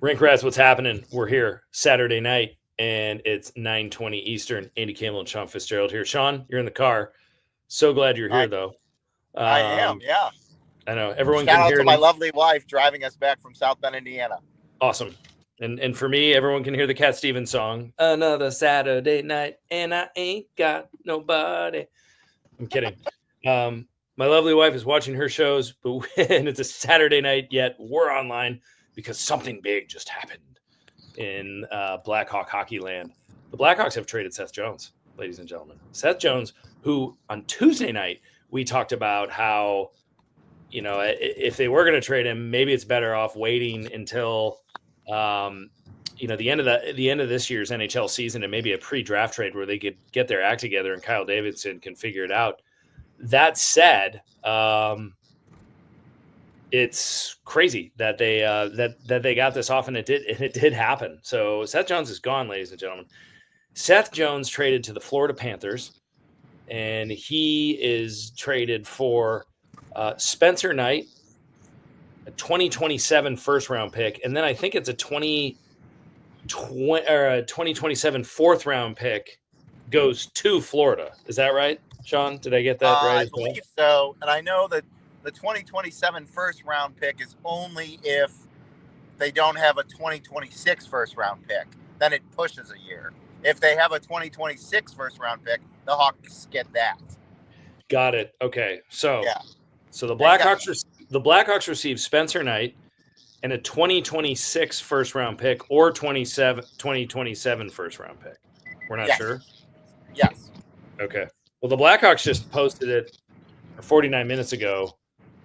Rinkcast, what's happening? We're here Saturday night, and it's 9:20 Eastern. Andy Campbell and Sean Fitzgerald here. Sean, you're in the car. So glad you're here, though. I am, yeah. I know everyone Shout can out hear to my lovely wife driving us back from South Bend, Indiana. Awesome. And for me, everyone can hear the Cat Stevens song. Another Saturday night, and I ain't got nobody. I'm kidding. My lovely wife is watching her shows, but and it's a Saturday night, yet we're online because something big just happened in Blackhawk hockey land. The Blackhawks have traded Seth Jones, ladies and gentlemen. Seth Jones, who on Tuesday night we talked about how, you know, if they were going to trade him, maybe it's better off waiting until the end of this year's NHL season and maybe a pre-draft trade where they could get their act together and Kyle Davidson can figure it out. That said, it's crazy that they that they got this off, and it did happen. So Seth Jones is gone, ladies and gentlemen. Seth Jones traded to the Florida Panthers, and he is traded for Spencer Knight, a 2027 first round pick, and then I think it's a 2027 fourth round pick goes to Florida. Is that right, Sean? Did I get that right? I believe so, and I know that the 2027 first round pick is only if they don't have a 2026 first round pick. Then it pushes a year. If they have a 2026 first round pick, the Hawks get that. Got it. Okay. So, yeah. So the Blackhawks receive Spencer Knight and a 2026 first round pick or 2027 first round pick. We're not sure. Yes. Okay. Well, the Blackhawks just posted it 49 minutes ago.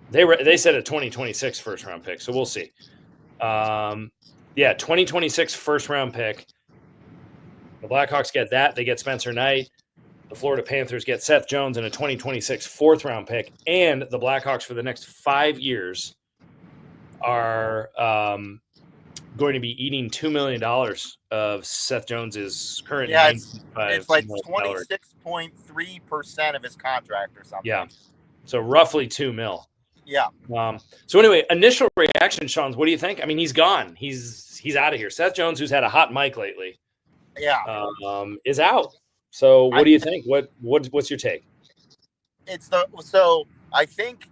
They said a 2026 first round pick, so we'll see. 2026 first round pick. The Blackhawks get that. They get Spencer Knight. The Florida Panthers get Seth Jones and a 2026 fourth round pick. And the Blackhawks for the next 5 years are going to be eating $2 million of Seth Jones's current. Yeah, it's like 26.3% of his contract or something. Yeah, so roughly $2 million. Yeah. So anyway, initial reaction, Sean, what do you think? I mean, he's gone. He's out of here. Seth Jones, who's had a hot mic lately, is out. So what do you think? What's your take? So I think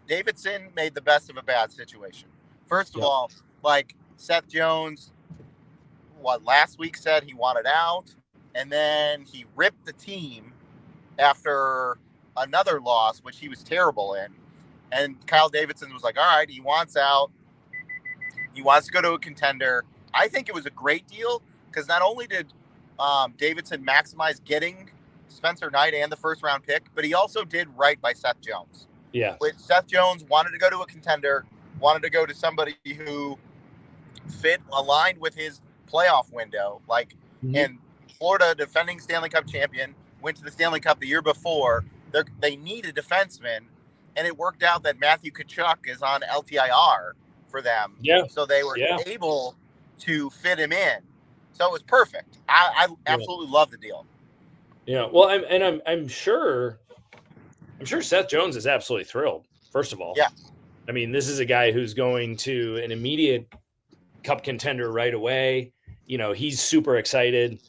Davidson made the best of a bad situation. First of all, like Seth Jones, last week said he wanted out, and then he ripped the team after another loss, which he was terrible in. And Kyle Davidson was like, all right, he wants out. He wants to go to a contender. I think it was a great deal because not only did Davidson maximize getting Spencer Knight and the first round pick, but he also did right by Seth Jones. Yeah. Which Seth Jones wanted to go to a contender, wanted to go to somebody who aligned with his playoff window. And Florida, defending Stanley Cup champion, went to the Stanley Cup the year before. They need a defenseman. And it worked out that Matthew Tkachuk is on LTIR for them. Yeah. So they were able to fit him in. So it was perfect. I absolutely love the deal. Yeah. Well, I'm sure Seth Jones is absolutely thrilled, first of all. Yeah. I mean, this is a guy who's going to an immediate cup contender right away. You know, he's super excited.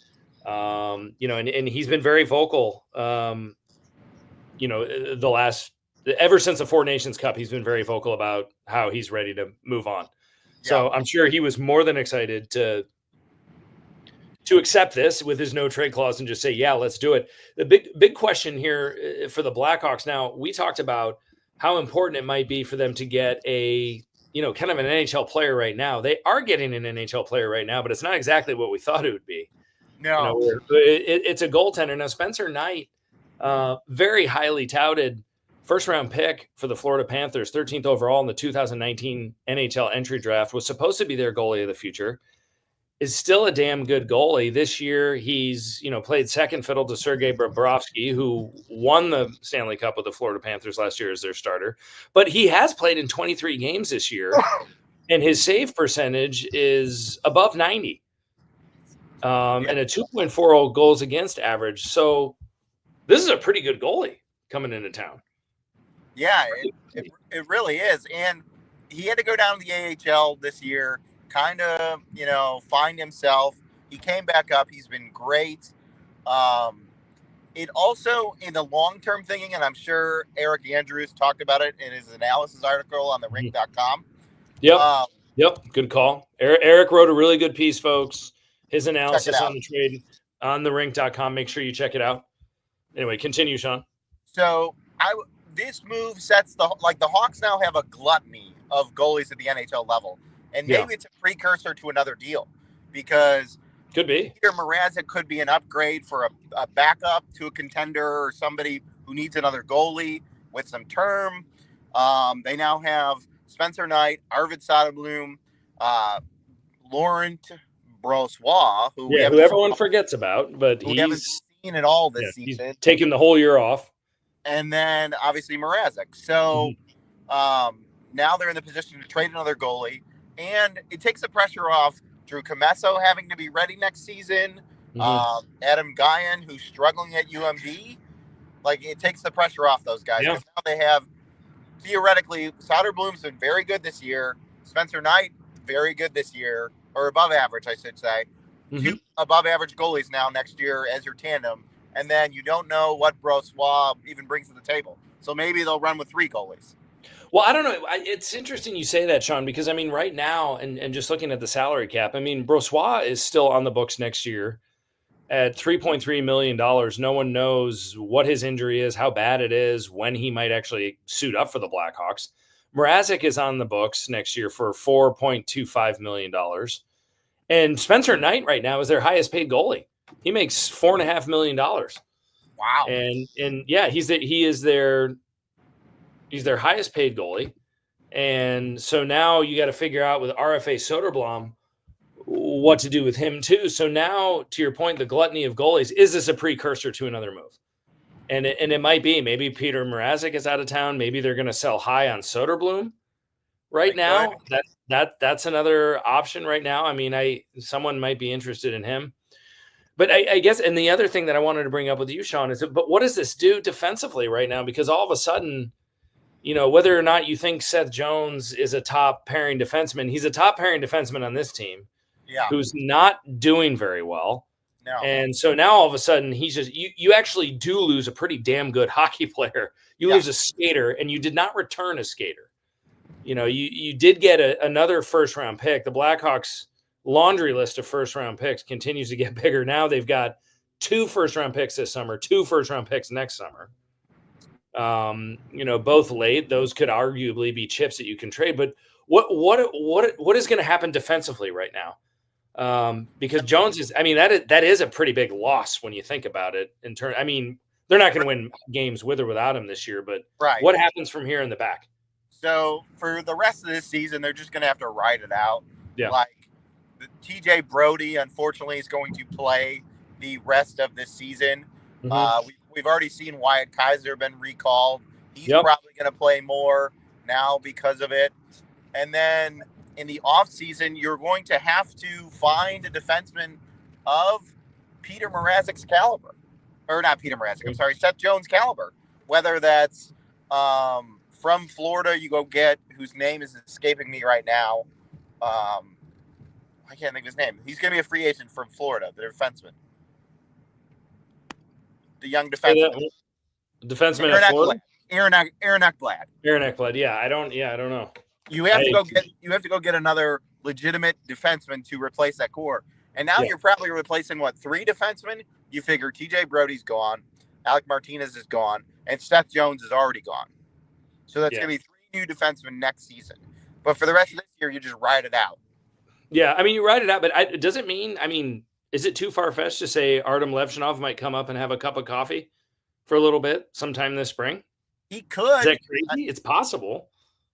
And he's been very vocal. Ever since the Four Nations Cup, he's been very vocal about how he's ready to move on. So I'm sure he was more than excited to accept this with his no trade clause and just say, yeah, let's do it. The big question here for the Blackhawks now, we talked about how important it might be for them to get a, kind of an NHL player right now. They are getting an NHL player right now, but it's not exactly what we thought it would be. No. It's a goaltender. Now, Spencer Knight, very highly touted first-round pick for the Florida Panthers, 13th overall in the 2019 NHL entry draft, was supposed to be their goalie of the future, is still a damn good goalie. This year, he's, played second fiddle to Sergei Bobrovsky, who won the Stanley Cup with the Florida Panthers last year as their starter. But he has played in 23 games this year, and his save percentage is above 90. And a 2.40 goals against average. So this is a pretty good goalie coming into town. Yeah, it really is. And he had to go down to the AHL this year, kind of, find himself. He came back up. He's been great. It also, in the long-term thinking, and I'm sure Eric Andrews talked about it in his analysis article on the Rink.com. Yep. Good call. Eric wrote a really good piece, folks. His analysis on the trade on the Rink.com. Make sure you check it out. Anyway, continue, Sean. So this move sets the Hawks now have a gluttony of goalies at the NHL level, and maybe it's a precursor to another deal, because could be Peter Mrazek could be an upgrade for a backup to a contender or somebody who needs another goalie with some term. They now have Spencer Knight, Arvid Soderblom, Laurent Brossoit, who everyone forgets about, but he's seen it all this season. He's taken the whole year off. And then obviously Mrazek. So now they're in the position to trade another goalie, and it takes the pressure off Drew Comesso having to be ready next season. Adam Guyan, who's struggling at UMD. Like, it takes the pressure off those guys. Because now they have, theoretically, Soderblom's been very good this year. Spencer Knight, very good this year, or above average, I should say. 2 above average goalies now next year as your tandem. And then you don't know what Brossoit even brings to the table. So maybe they'll run with 3 goalies. Well, I don't know. It's interesting you say that, Sean, because, I mean, right now, and just looking at the salary cap, I mean, Brossoit is still on the books next year at $3.3 million. No one knows what his injury is, how bad it is, when he might actually suit up for the Blackhawks. Mrazek is on the books next year for $4.25 million. And Spencer Knight right now is their highest paid goalie. He makes $4.5 million. Wow. And yeah, he's their highest paid goalie. And so now you got to figure out with RFA Soderblom what to do with him too. So now, to your point, the gluttony of goalies, is this a precursor to another move? And it might be. Maybe Peter Mrazek is out of town. Maybe they're going to sell high on Soderblom right now. That's another option right now. I mean, someone might be interested in him. But I guess, and the other thing that I wanted to bring up with you, Sean, is, but what does this do defensively right now? Because all of a sudden, whether or not you think Seth Jones is a top pairing defenseman, he's a top pairing defenseman on this team who's not doing very well. No. And so now all of a sudden he's just, you actually do lose a pretty damn good hockey player. You lose a skater, and you did not return a skater. You did get another first round pick. The Blackhawks laundry list of first round picks continues to get bigger. Now they've got 2 first round picks this summer, 2 first round picks next summer. Both late. Those could arguably be chips that you can trade. But what is going to happen defensively right now? Because Jones is, I mean, that is a pretty big loss when you think about it. I mean, they're not going to win games with or without him this year. But what happens from here in the back? So for the rest of this season, they're just going to have to ride it out. Yeah. Like, TJ Brody, unfortunately, is going to play the rest of this season. We've already seen Wyatt Kaiser been recalled. He's probably going to play more now because of it. And then in the offseason, you're going to have to find a defenseman of Peter Mrazek's caliber. Or not Peter Mrazek, I'm sorry, Seth Jones' caliber. Whether that's from Florida, you go get, whose name is escaping me right now. I can't think of his name. He's going to be a free agent from Florida, the defenseman. The young defenseman. Defenseman at Florida? Aaron Ekblad. Aaron Ekblad. Yeah, I don't know. You have to go get another legitimate defenseman to replace that core. And now you're probably replacing 3 defensemen? You figure TJ Brody's gone, Alec Martinez is gone, and Seth Jones is already gone. So that's going to be 3 new defensemen next season. But for the rest of this year, you just ride it out. Yeah, I mean, you ride it out, but does it mean, I mean, is it too far-fetched to say Artem Levchinov might come up and have a cup of coffee for a little bit sometime this spring? He could. Is that crazy? It's possible.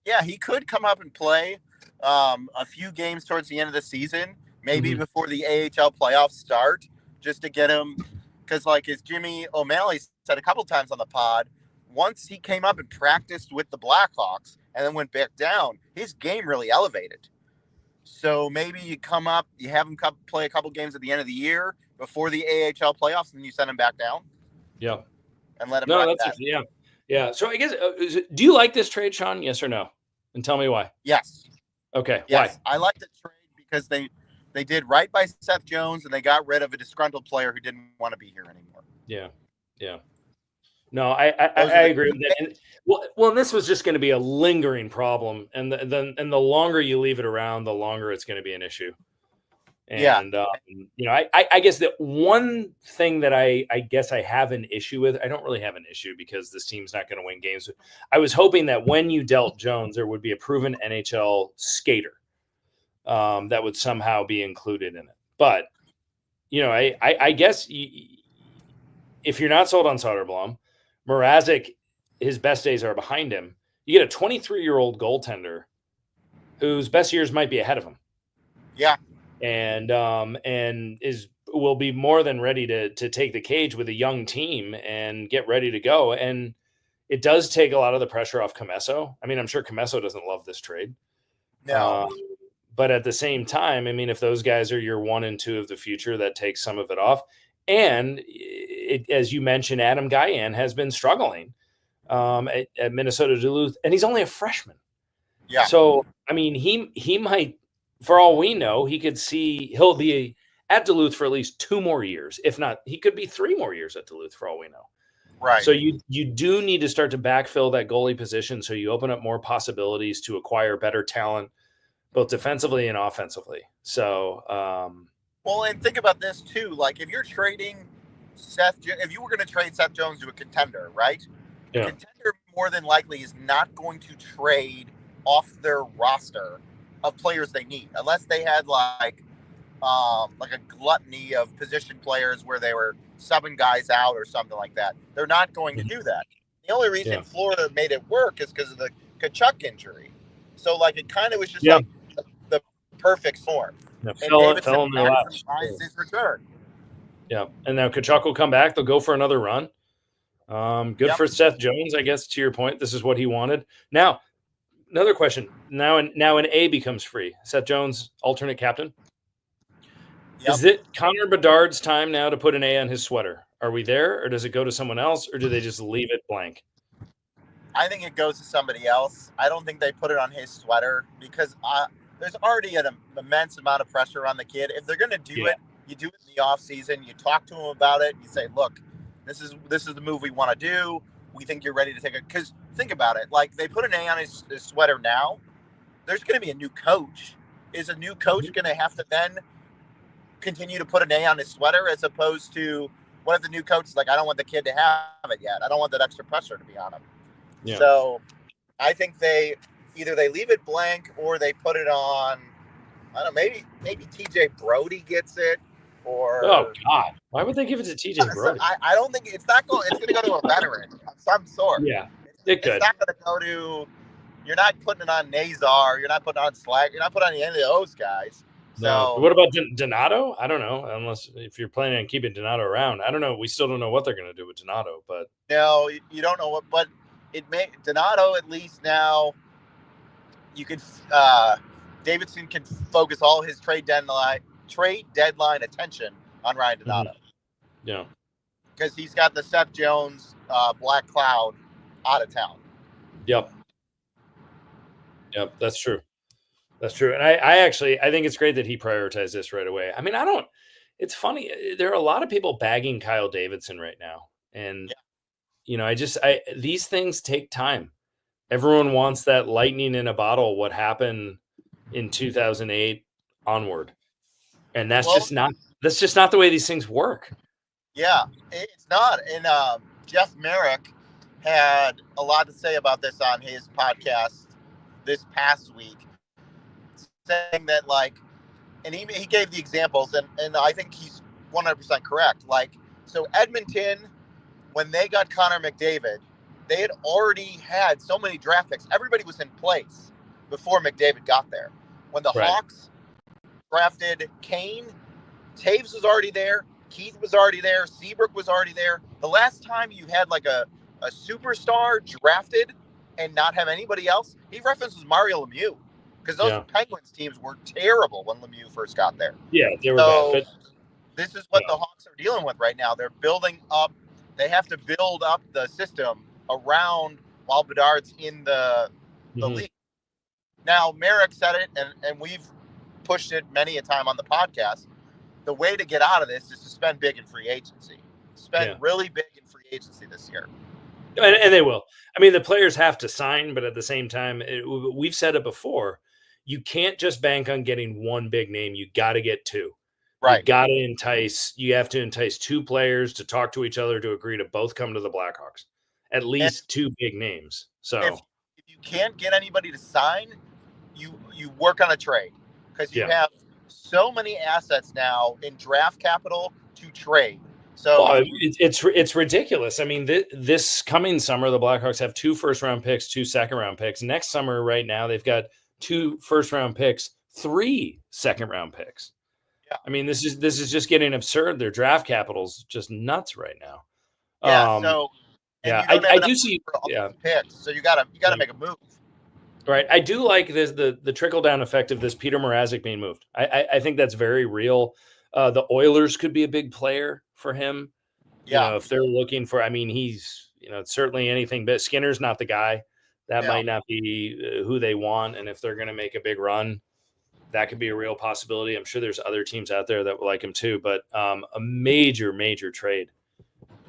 Yeah, he could come up and play a few games towards the end of the season, maybe before the AHL playoffs start, just to get him. Because, as Jimmy O'Malley said a couple times on the pod, once he came up and practiced with the Blackhawks and then went back down, his game really elevated. So maybe you come up, you have him play a couple games at the end of the year before the AHL playoffs, and then you send him back down. Yeah. And let him Yeah. So I guess, do you like this trade, Sean? Yes or no? And tell me why. Yes. Okay. Yes. Why? I like the trade because they did right by Seth Jones and they got rid of a disgruntled player who didn't want to be here anymore. Yeah. Yeah. No, I agree with that. And, well, and this was just going to be a lingering problem, and the longer you leave it around, the longer it's going to be an issue. And I guess the one thing that I guess I have an issue with, I don't really have an issue because this team's not going to win games. I was hoping that when you dealt Jones, there would be a proven NHL skater that would somehow be included in it. But I guess if you're not sold on Soderblom, Mrazek, his best days are behind him. You get a 23-year-old goaltender whose best years might be ahead of him. Yeah. And will be more than ready to take the cage with a young team and get ready to go. And it does take a lot of the pressure off Comesso. I mean, I'm sure Comesso doesn't love this trade. No. But at the same time, I mean, if those guys are your 1 and 2 of the future, that takes some of it off. And as you mentioned, Adam Guyan has been struggling at Minnesota Duluth, and he's only a freshman. Yeah. So, I mean, he might, for all we know, he'll be at Duluth for at least 2 more years. If not, he could be 3 more years at Duluth for all we know. Right. So you do need to start to backfill that goalie position so you open up more possibilities to acquire better talent, both defensively and offensively. So, well, and think about this too. Like if you're trading if you were going to trade Seth Jones to a contender, right? Yeah. A contender more than likely is not going to trade off their roster of players they need, unless they had like a gluttony of position players where they were subbing guys out or something like that. They're not going to do that. The only reason Florida made it work is because of the Kachuk injury. So like it kind of was just like the perfect storm. Yeah, and Davidson in their laps. his return. Yeah, and now Kachuk will come back. They'll go for another run. Good for Seth Jones, I guess. To your point, this is what he wanted. Now, another question. Now an A becomes free. Seth Jones, alternate captain. Yep. Is it Connor Bedard's time now to put an A on his sweater? Are we there, or does it go to someone else, or do they just leave it blank? I think it goes to somebody else. I don't think they put it on his sweater because there's already an immense amount of pressure on the kid. If they're going to do it, you do it in the off season. You talk to him about it. You say, "Look, this is the move we want to do. We think you're ready to take it." Because think about it, like they put an A on his sweater now. There's going to be a new coach. Is a new coach going to have to then continue to put an A on his sweater as opposed to what if the new coach is like, I don't want the kid to have it yet. I don't want that extra pressure to be on him. Yeah. So I think they leave it blank or they put it on. I don't know. Maybe TJ Brody gets it. Or oh God, why would they give it to TJ Brody? I don't think it's not going. It's going to go to a veteran of some sort. Yeah, it's not going to go to. You're not putting it on Nazar. You're not putting it on Slag. You're not putting it on any of those guys. No. So what about Donato? I don't know. Unless if you're planning on keeping Donato around, I don't know. We still don't know what they're going to do with Donato. But no, you don't know what. But it may Donato at least now. You could Davidson can focus all his trade deadline attention on Ryan Donato. Mm-hmm. Yeah, because he's got the Seth Jones Black Cloud out of town. Yep, that's true. That's true. And I think it's great that he prioritized this right away. I mean, it's funny. There are a lot of people bagging Kyle Davidson right now. And, these things take time. Everyone wants that lightning in a bottle, what happened in 2008 onward. And that's just not the way these things work. Yeah, it's not. And Jeff Merrick had a lot to say about this on his podcast this past week, saying that and he gave the examples and I think he's 100% correct. So Edmonton, when they got Connor McDavid, they had already had so many draft picks. Everybody was in place before McDavid got there. When the Hawks drafted Kane, Taves was already there. Keith was already there. Seabrook was already there. The last time you had a superstar drafted and not have anybody else, he references Mario Lemieux because those Penguins teams were terrible when Lemieux first got there. Yeah, they were bad. But this is what the Hawks are dealing with right now. They're building up. They have to build up the system around while Bedard's in the league. Now, Merrick said it, and we've pushed it many a time on the podcast. The way to get out of this is to spend big in free agency. Spend really big in free agency this year. And they will. I mean, the players have to sign, but at the same time, we've said it before. You can't just bank on getting one big name. You got to get two. Right. You have to entice two players to talk to each other to agree to both come to the Blackhawks. At least two big names. So if you can't get anybody to sign, you work on a trade, because you have so many assets now in draft capital to trade. So it's ridiculous. I mean, this coming summer, the Blackhawks have 2 first-round picks, 2 second-round picks. Next summer, right now, they've got 2 first-round picks, 3 second-round picks. Yeah. I mean, this is just getting absurd. Their draft capital's just nuts right now. Yeah. I do see. Picks, so you gotta make a move. Right. I do like this the trickle down effect of this Peter Mrazek being moved. I think that's very real. The Oilers could be a big player for him. Yeah. You know, if they're looking for, I mean, he's, certainly anything, but Skinner's not the guy. That might not be who they want. And if they're going to make a big run, that could be a real possibility. I'm sure there's other teams out there that would like him too, but a major, major trade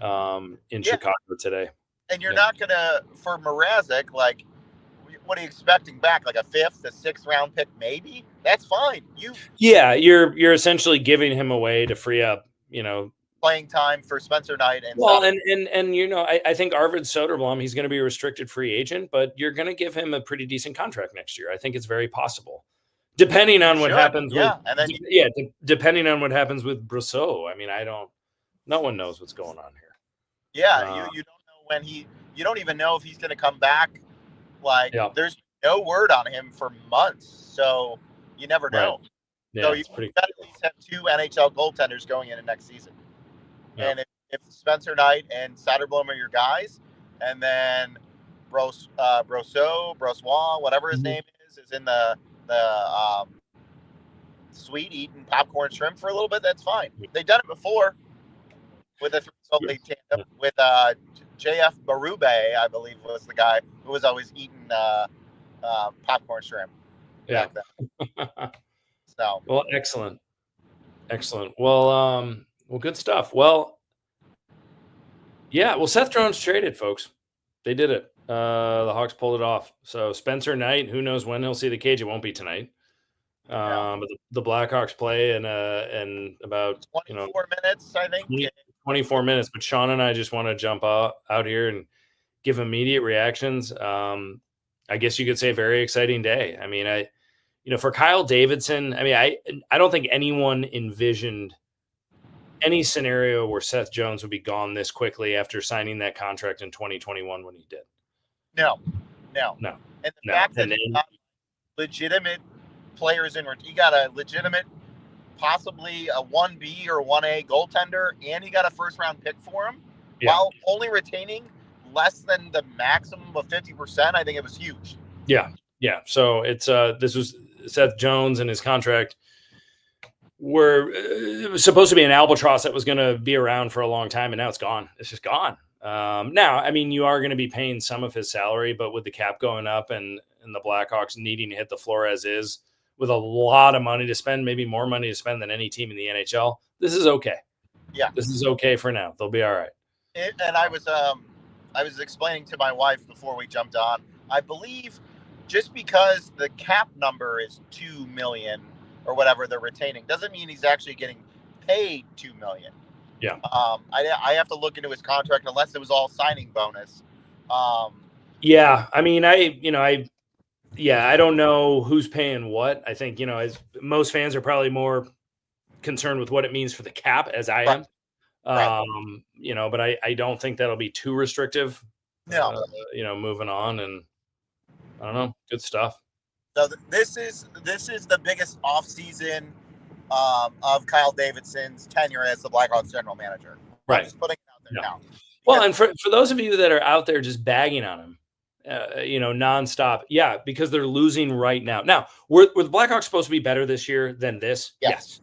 in Chicago today. And you're not going to, for Mrazek, like, what are you expecting back? Like a 5th, a 6th round pick, maybe? That's fine. You're essentially giving him away to free up, playing time for Spencer Knight and I think Arvid Soderblom, he's going to be a restricted free agent, but you're going to give him a pretty decent contract next year. I think it's very possible, depending on what happens. Depending on what happens with Brousseau. I mean, no one knows what's going on here. Yeah, you don't know when you don't even know if he's going to come back. Like, there's no word on him for months, so you never know. Right. Yeah, so you got to at least have 2 NHL goaltenders going into next season. Yeah. And if Spencer Knight and Soderblom are your guys, and then Brosseau, whatever his name is in the suite eating popcorn shrimp for a little bit, that's fine. They've done it before with a 3-goalie tandem with JF Berube, I believe, was the guy who was always eating popcorn shrimp. Yeah. So. Well, excellent. Well, good stuff. Well, Seth Jones traded, folks. They did it. The Hawks pulled it off. So Spencer Knight, who knows when he'll see the cage? It won't be tonight. But the Blackhawks play in about 24 minutes, I think. 24 minutes. But Sean and I just want to jump out here and give immediate reactions. I guess you could say a very exciting day. I mean, for Kyle Davidson, I mean, I don't think anyone envisioned any scenario where Seth Jones would be gone this quickly after signing that contract in 2021 when he did. No. And the fact that he got legitimate players he got a legitimate, possibly a 1B or 1A goaltender, and he got a 1st-round pick for him while only retaining less than the maximum of 50%. I think it was huge. Yeah. So it's this was Seth Jones and his contract it was supposed to be an albatross that was going to be around for a long time, and now it's gone. It's just gone. Now, I mean, you are going to be paying some of his salary, but with the cap going up and the Blackhawks needing to hit the floor as is, with a lot of money to spend, maybe more money to spend than any team in the NHL, this is okay. Yeah, this is okay for now. They'll be all right. And I was explaining to my wife before we jumped on. I believe just because the cap number is $2 million or whatever they're retaining doesn't mean he's actually getting paid $2 million. Yeah. I have to look into his contract unless it was all signing bonus. Yeah. I mean, I don't know who's paying what. I think, as most fans are probably more concerned with what it means for the cap as I am. Right. But I don't think that'll be too restrictive. No. Moving on, and I don't know. Good stuff. So this is the biggest offseason of Kyle Davidson's tenure as the Blackhawks general manager. Right. I'm just putting it out there now. Well, and for those of you that are out there just bagging on him, nonstop. Yeah, because they're losing right now. Now, were the Blackhawks supposed to be better this year than this? Yes.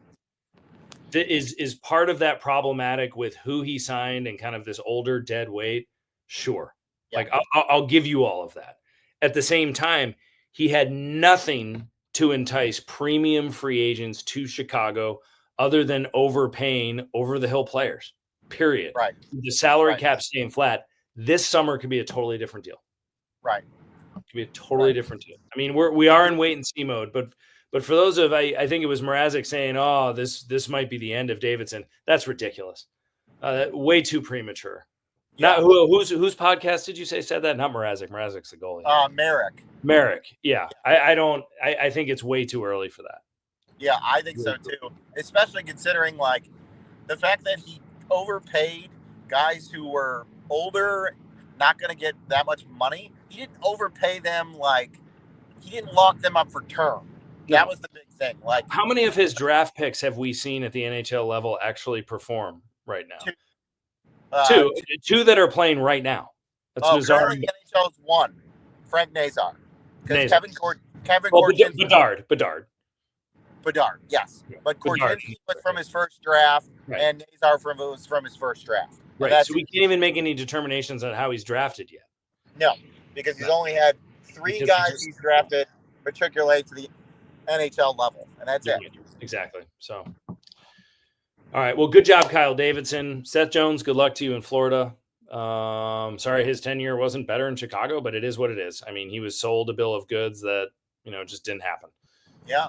Is part of that problematic with who he signed and kind of this older dead weight? Sure. Yeah. Like I'll give you all of that. At the same time, he had nothing to entice premium free agents to Chicago other than overpaying over-the-hill players, period. Right. The salary cap staying flat. This summer could be a totally different deal. Right. It could be a totally different deal. I mean, we are in wait-and-see mode, but for those of, I think it was Mrazek saying, oh, this might be the end of Davidson. That's ridiculous. Way too premature. Yeah. Not whose podcast did you say said that? Not Mrazek. Mrazek's the goalie. Merrick. Yeah. I think it's way too early for that. Yeah, I think so too. Especially considering like the fact that he overpaid guys who were older, not going to get that much money. He didn't overpay them, like he didn't lock them up for term. No. That was the big thing. Like, how many of his draft picks have we seen at the NHL level actually perform right now? Two that are playing right now. That's Nazar. Currently NHL's one, Frank Nazar. Because Kevin Bedard, yes. But Korchinski was from his first draft, and Nazar was from his first draft. Right. So we can't even make any determinations on how he's drafted yet. No, because he's only had three guys he's drafted matriculate to the NHL level, and that's it. Exactly. So, all right. Well, good job, Kyle Davidson. Seth Jones, good luck to you in Florida. Sorry his tenure wasn't better in Chicago, but it is what it is. I mean, he was sold a bill of goods that, just didn't happen. Yeah.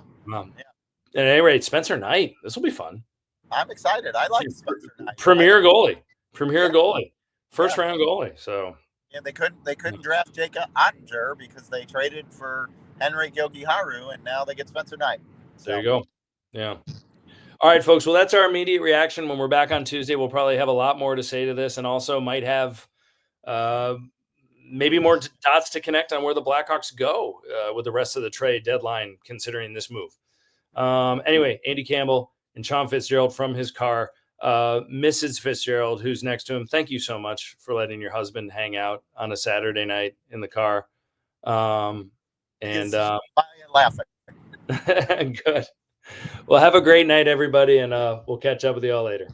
At any rate, Spencer Knight, this will be fun. I'm excited. I like Spencer Knight. Premier goalie. First round goalie. So yeah, they couldn't draft Jacob Ottinger because they traded for Henrik Jokiharju, and now they get Spencer Knight. So. There you go. Yeah. All right, folks. Well, that's our immediate reaction. When we're back on Tuesday, we'll probably have a lot more to say to this, and also might have maybe more dots to connect on where the Blackhawks go with the rest of the trade deadline, considering this move. Anyway, Andy Campbell and Sean Fitzgerald from his car. Mrs. Fitzgerald, who's next to him, thank you so much for letting your husband hang out on a Saturday night in the car. And laughing. Good. Well, have a great night, everybody, and we'll catch up with you all later.